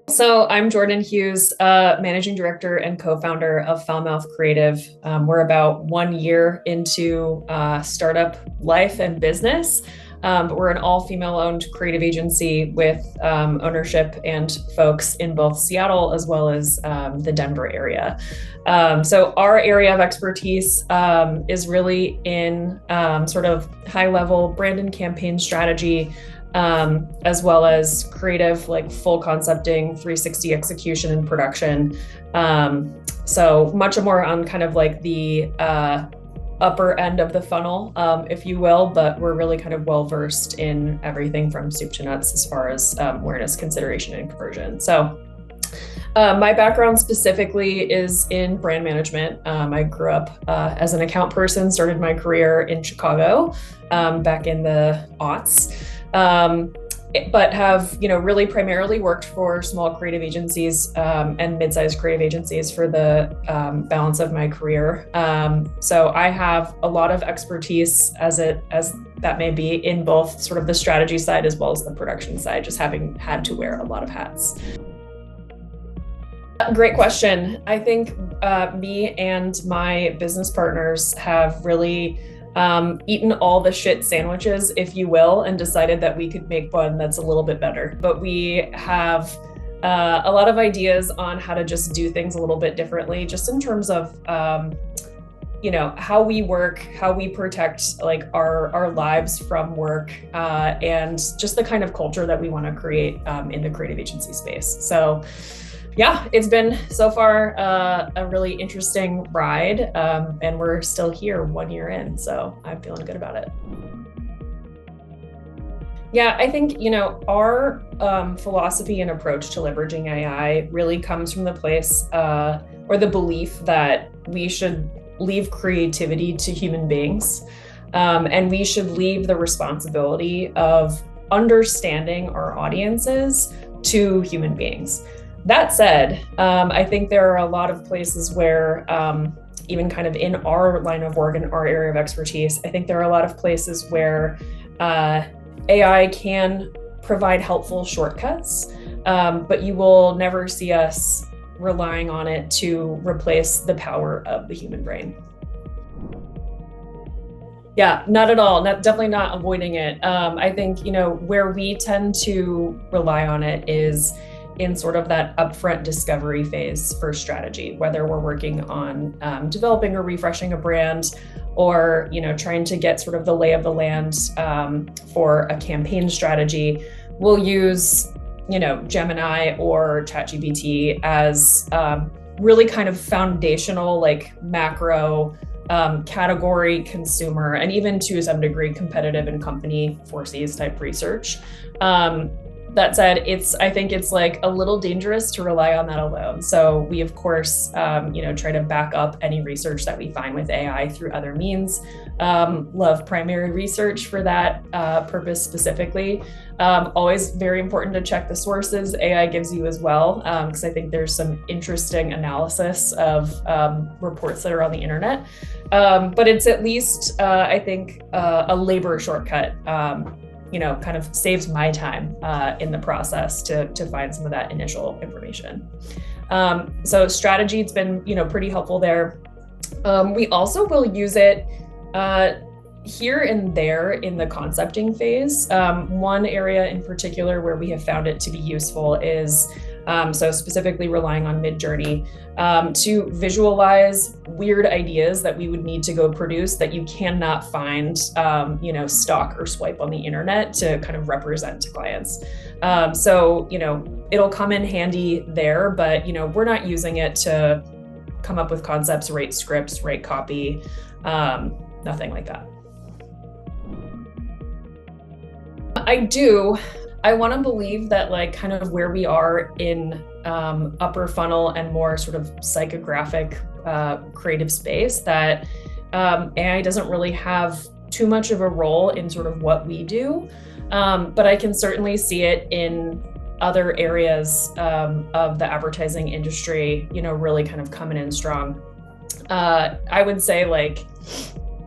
So I'm Jourdan Huys, managing director and co-founder of Foulmouth Creative. We're about 1 year into startup life and business, but we're an all-female-owned creative agency with ownership and folks in both Seattle as well as the Denver area. So our area of expertise is really in sort of high-level brand and campaign strategy, as well as creative, like full concepting, 360 execution and production. So much more on kind of like the upper end of the funnel, if you will, but we're really kind of well-versed in everything from soup to nuts as far as awareness, consideration, and conversion. So my background specifically is in brand management. I grew up as an account person, started my career in Chicago back in the aughts. But have, really primarily worked for small creative agencies and mid-sized creative agencies for the balance of my career. So I have a lot of expertise as that may be in both sort of the strategy side as well as the production side, just having had to wear a lot of hats. Great question. I think me and my business partners have really eaten all the shit sandwiches, if you will, and decided that we could make one that's a little bit better. But we have a lot of ideas on how to just do things a little bit differently, just in terms of how we work, how we protect like our lives from work, and just the kind of culture that we want to create in the creative agency space. So yeah, it's been so far a really interesting ride, and we're still here 1 year in, so I'm feeling good about it. Yeah, I think, our philosophy and approach to leveraging AI really comes from the place or the belief that we should leave creativity to human beings, and we should leave the responsibility of understanding our audiences to human beings. That said, I think there are a lot of places where, even kind of in our line of work and our area of expertise, I think there are a lot of places where AI can provide helpful shortcuts, but you will never see us relying on it to replace the power of the human brain. Yeah, not at all. Definitely not avoiding it. I think, where we tend to rely on it is in sort of that upfront discovery phase for strategy, whether we're working on developing or refreshing a brand, or trying to get sort of the lay of the land for a campaign strategy. We'll use Gemini or ChatGPT as really kind of foundational, like macro category, consumer, and even to some degree competitive and company forces type research. That said, I think it's like a little dangerous to rely on that alone. So we, of course, try to back up any research that we find with AI through other means. Love primary research for that purpose specifically. Always very important to check the sources AI gives you as well, because I think there's some interesting analysis of reports that are on the internet. But it's at least, I think, a labor shortcut. Kind of saves my time in the process to find some of that initial information. So strategy, it's been, pretty helpful there. We also will use it here and there in the concepting phase. One area in particular where we have found it to be useful is, so specifically relying on Midjourney to visualize weird ideas that we would need to go produce that you cannot find, stock or swipe on the internet to kind of represent to clients. So, it'll come in handy there, but, we're not using it to come up with concepts, write scripts, write copy, nothing like that. I want to believe that like kind of where we are in upper funnel and more sort of psychographic creative space, that AI doesn't really have too much of a role in sort of what we do. But I can certainly see it in other areas of the advertising industry, really kind of coming in strong. I would say like,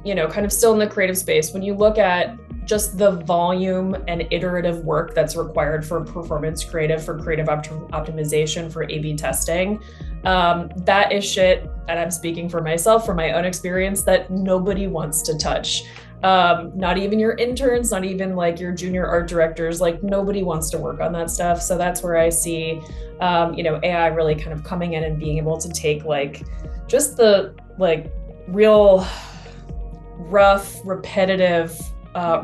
kind of still in the creative space, when you look at just the volume and iterative work that's required for performance creative, for creative optimization, for A/B testing. That is shit, and I'm speaking for myself, from my own experience, that nobody wants to touch. Not even your interns, not even like your junior art directors, like nobody wants to work on that stuff. So that's where I see, AI really kind of coming in and being able to take like just the like real rough, repetitive,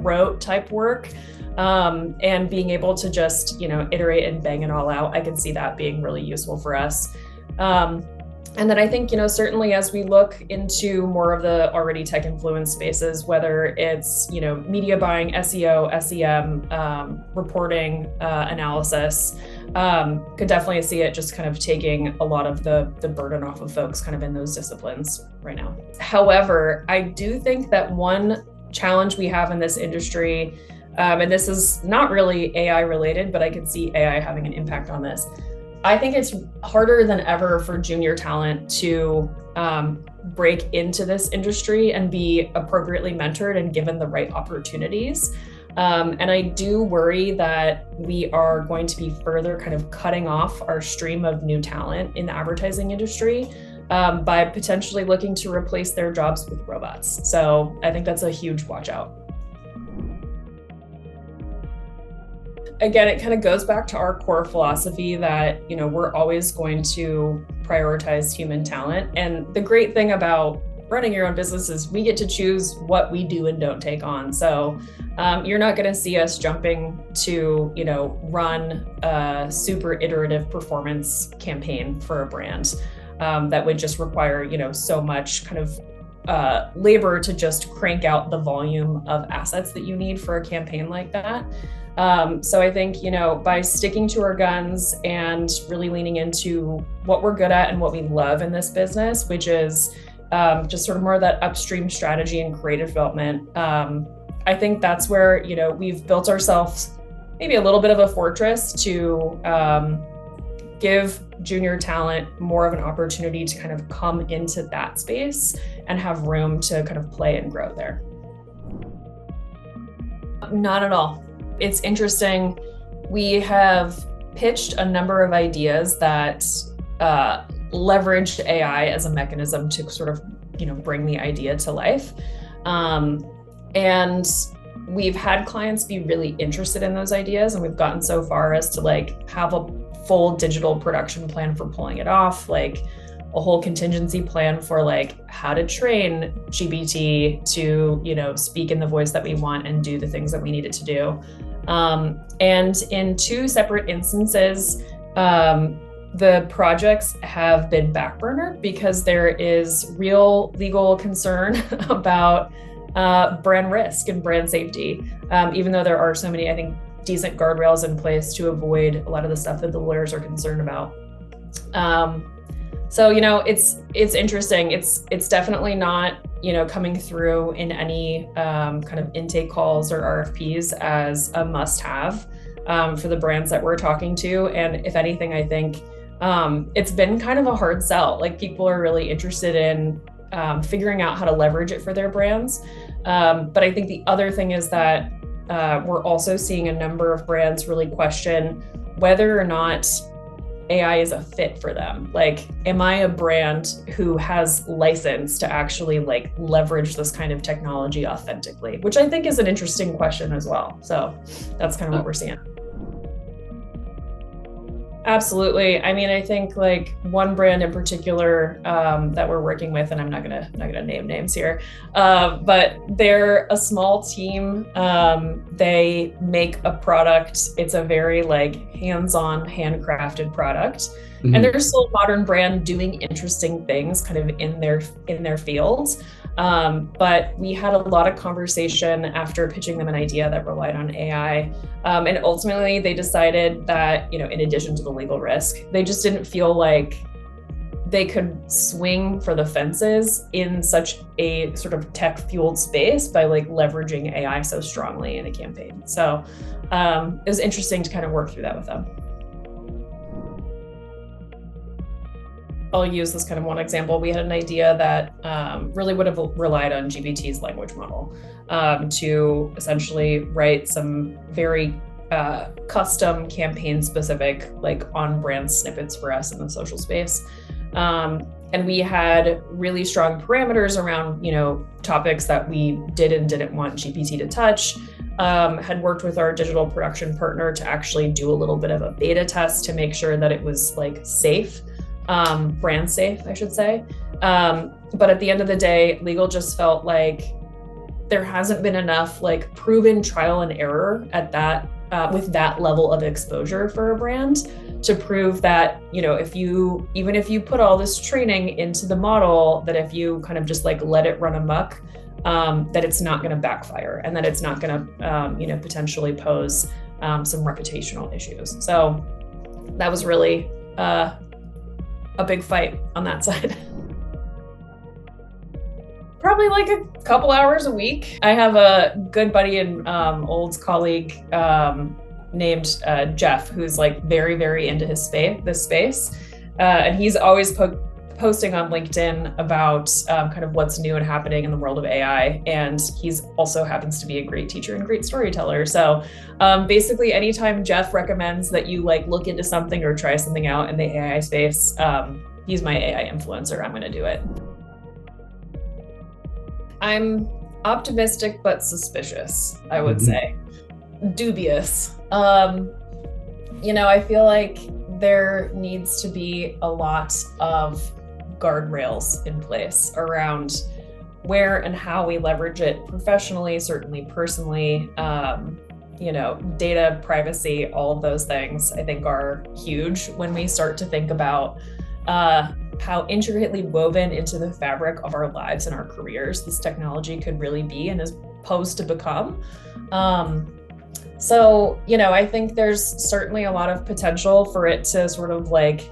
rote type work, and being able to just, iterate and bang it all out. I can see that being really useful for us. And then I think, certainly as we look into more of the already tech influenced spaces, whether it's, media buying, SEO, SEM, reporting, analysis, could definitely see it just kind of taking a lot of the burden off of folks kind of in those disciplines right now. However, I do think that one challenge we have in this industry, and this is not really AI related, but I can see AI having an impact on this. I think it's harder than ever for junior talent to break into this industry and be appropriately mentored and given the right opportunities. And I do worry that we are going to be further kind of cutting off our stream of new talent in the advertising industry by potentially looking to replace their jobs with robots. So I think that's a huge watch out. Again, it kind of goes back to our core philosophy that, we're always going to prioritize human talent. And the great thing about running your own business is we get to choose what we do and don't take on. So you're not going to see us jumping to, run a super iterative performance campaign for a brand that would just require, so much kind of labor to just crank out the volume of assets that you need for a campaign like that. So I think, by sticking to our guns and really leaning into what we're good at and what we love in this business, which is just sort of more of that upstream strategy and creative development, I think that's where, we've built ourselves maybe a little bit of a fortress to give junior talent more of an opportunity to kind of come into that space and have room to kind of play and grow there. Not at all. It's interesting. We have pitched a number of ideas that leveraged AI as a mechanism to sort of, bring the idea to life. And we've had clients be really interested in those ideas, and we've gotten so far as to like have a full digital production plan for pulling it off, like a whole contingency plan for like how to train GPT to, speak in the voice that we want and do the things that we need it to do. And in two separate instances, the projects have been backburner because there is real legal concern about brand risk and brand safety, even though there are so many, I think, decent guardrails in place to avoid a lot of the stuff that the lawyers are concerned about. So, it's interesting. It's definitely not, coming through in any kind of intake calls or RFPs as a must-have for the brands that we're talking to. And if anything, I think it's been kind of a hard sell. Like people are really interested in figuring out how to leverage it for their brands. But I think the other thing is that we're also seeing a number of brands really question whether or not AI is a fit for them. Like, am I a brand who has license to actually like leverage this kind of technology authentically? Which I think is an interesting question as well. So that's kind of what we're seeing. Absolutely. I mean, I think like one brand in particular that we're working with, and I'm not gonna name names here, but they're a small team. They make a product. It's a very like hands-on, handcrafted product, mm-hmm. and they're still a modern brand doing interesting things, kind of in their fields. But we had a lot of conversation after pitching them an idea that relied on AI. And ultimately they decided that, in addition to the legal risk, they just didn't feel like they could swing for the fences in such a sort of tech-fueled space by like leveraging AI so strongly in a campaign. So it was interesting to kind of work through that with them. I'll use this kind of one example. We had an idea that really would have relied on GPT's language model to essentially write some very custom campaign specific, like on brand snippets for us in the social space. And we had really strong parameters around, topics that we did and didn't want GPT to touch. Had worked with our digital production partner to actually do a little bit of a beta test to make sure that it was like safe, brand safe, I should say. But at the end of the day, legal just felt like there hasn't been enough like proven trial and error at that with that level of exposure for a brand to prove that, even if you put all this training into the model, that if you kind of just like let it run amok, that it's not going to backfire and that it's not going to, potentially pose some reputational issues. So that was really a big fight on that side. Probably like a couple hours a week. I have a good buddy and old colleague named Jeff, who's like very, very into this space. And he's always posting on LinkedIn about kind of what's new and happening in the world of AI. And he's also happens to be a great teacher and great storyteller. So basically anytime Jeff recommends that you like look into something or try something out in the AI space, he's my AI influencer. I'm going to do it. I'm optimistic but suspicious, I would say. Dubious. I feel like there needs to be a lot of guardrails in place around where and how we leverage it professionally, certainly personally. Data privacy, all of those things I think are huge when we start to think about how intricately woven into the fabric of our lives and our careers this technology could really be and is posed to become. I think there's certainly a lot of potential for it to sort of like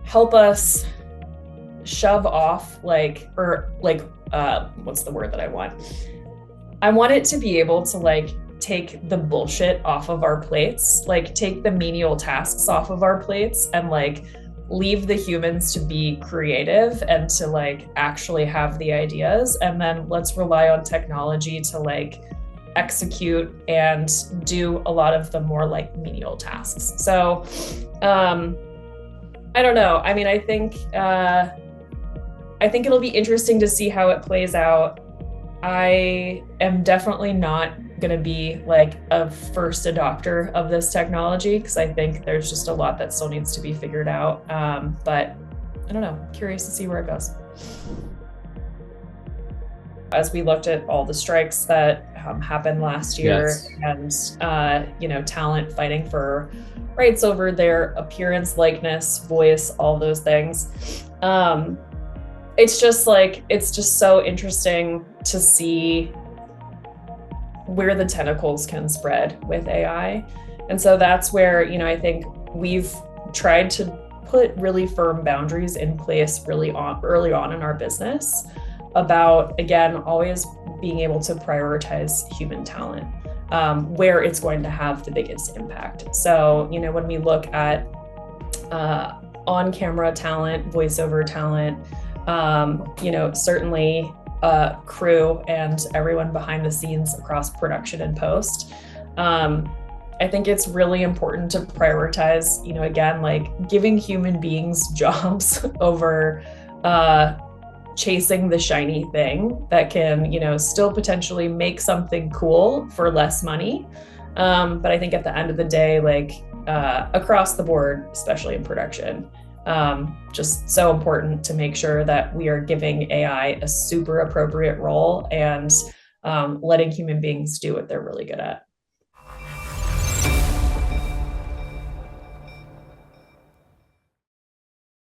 help us shove off what's the word that I want? I want it to be able to like take the bullshit off of our plates, like take the menial tasks off of our plates and like leave the humans to be creative and to like actually have the ideas. And then let's rely on technology to like execute and do a lot of the more like menial tasks. So I don't know. I mean, I think it'll be interesting to see how it plays out. I am definitely not going to be like a first adopter of this technology because I think there's just a lot that still needs to be figured out. But I don't know, curious to see where it goes. As we looked at all the strikes that happened last year, Yes. and talent fighting for rights over their appearance, likeness, voice, all those things. It's just so interesting to see where the tentacles can spread with AI. And so that's where, I think we've tried to put really firm boundaries in place early on in our business about, again, always being able to prioritize human talent, where it's going to have the biggest impact. So, when we look at on-camera talent, voiceover talent, certainly crew and everyone behind the scenes across production and post. I think it's really important to prioritize, again, like giving human beings jobs over chasing the shiny thing that can, still potentially make something cool for less money. But I think at the end of the day, like across the board, especially in production, just so important to make sure that we are giving AI a super appropriate role and letting human beings do what they're really good at.